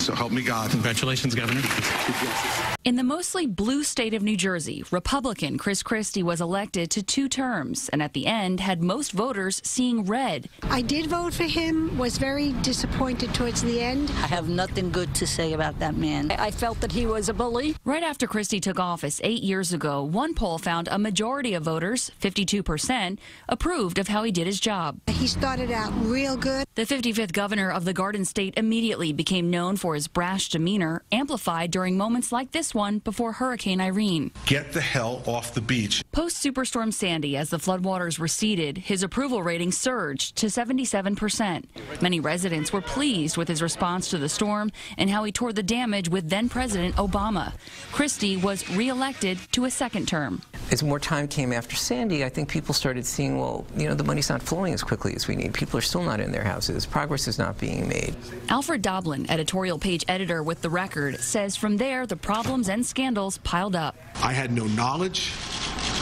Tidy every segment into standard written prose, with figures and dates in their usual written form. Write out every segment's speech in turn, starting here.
So help me God. Congratulations, Governor. In the mostly blue state of New Jersey, Republican Chris Christie was elected to 2 terms and at the end had most voters seeing red. I did vote for him, was very disappointed towards the end. I have nothing good to say about that man. I felt that he was a bully. Right after Christie took office 8 years ago, one poll found a majority of voters, 52%, approved of how he did his job. He started out real good. The 55th governor of the Garden State immediately became known for his brash demeanor, amplified during moments like this one before Hurricane Irene. Get the hell off the beach. Post-Superstorm Sandy, as the floodwaters receded, his approval rating surged to 77%. Many residents were pleased with his response to the storm and how he tore the damage with then-President Obama. Christie was re-elected to a 2nd term. As more time came after Sandy, I think people started seeing, well, you know, the money's not flowing as quickly as we need. People are still not in their houses. Progress is not being made. Alfred Doblin, editorial page editor with The Record, says from there the problems and scandals piled up. I had no knowledge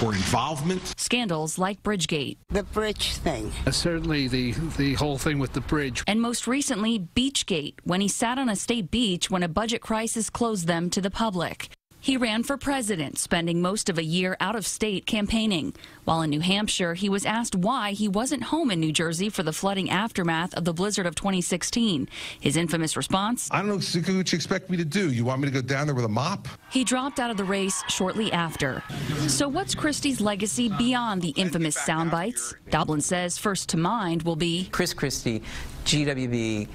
or involvement. Scandals like Bridgegate. The bridge thing. Certainly the whole thing with the bridge. And most recently, Beachgate, when he sat on a state beach when a budget crisis closed them to the public. He ran for president, spending most of a year out of state campaigning. While in New Hampshire, he was asked why he wasn't home in New Jersey for the flooding aftermath of the blizzard of 2016. His infamous response: I don't know what you expect me to do. You want me to go down there with a mop? He dropped out of the race shortly after. So what's Christie's legacy beyond the infamous sound bites? Doblin says first to mind will be Chris Christie, GWB,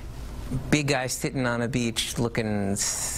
big guy sitting on a beach looking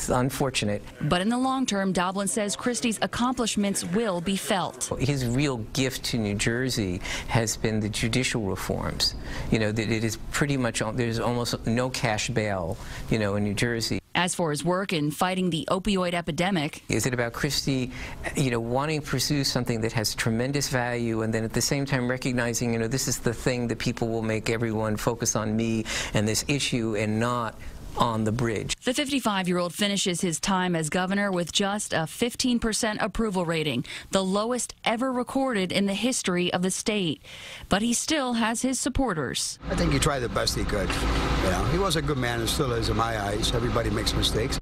unfortunate. But in the long term, Doblin says Christie's accomplishments will be felt. His real gift to New Jersey has been the judicial reforms. You know, that it is pretty much, there's almost no cash bail, you know, in New Jersey. As for his work in fighting the opioid epidemic, is it about Christie, you know, wanting to pursue something that has tremendous value and then at the same time recognizing, you know, this is the thing that people will make everyone focus on me and this issue and not on the bridge. The 55-year-old finishes his time as governor with just a 15% approval rating, the lowest ever recorded in the history of the state. But he still has his supporters. I think he tried the best he could. You know, he was a good man and still is in my eyes. Everybody makes mistakes.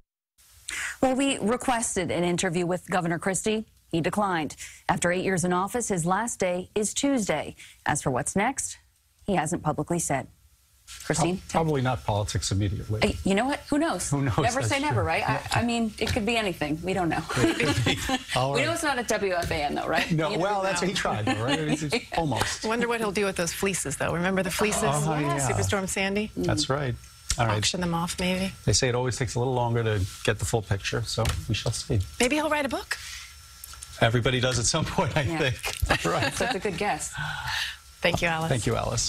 Well, we requested an interview with Governor Christie. He declined. After 8 years in office, his last day is Tuesday. As for what's next, he hasn't publicly said. Christine? Probably not politics immediately. You know what? Who knows? Who knows? Never say never, true. right? Yeah. I mean, it could be anything. We don't know. We know it's not a WFAN, though, right? No, well, that's what he tried, though, right? It's almost. I wonder what he'll do with those fleeces, though. Remember the fleeces? Yeah. Superstorm Sandy? That's right. All right. Auction them off, maybe. They say it always takes a little longer to get the full picture, so we shall see. Maybe he'll write a book. Everybody does at some point, I think. All right. That's a good guess. Thank you, Alice. Thank you, Alice.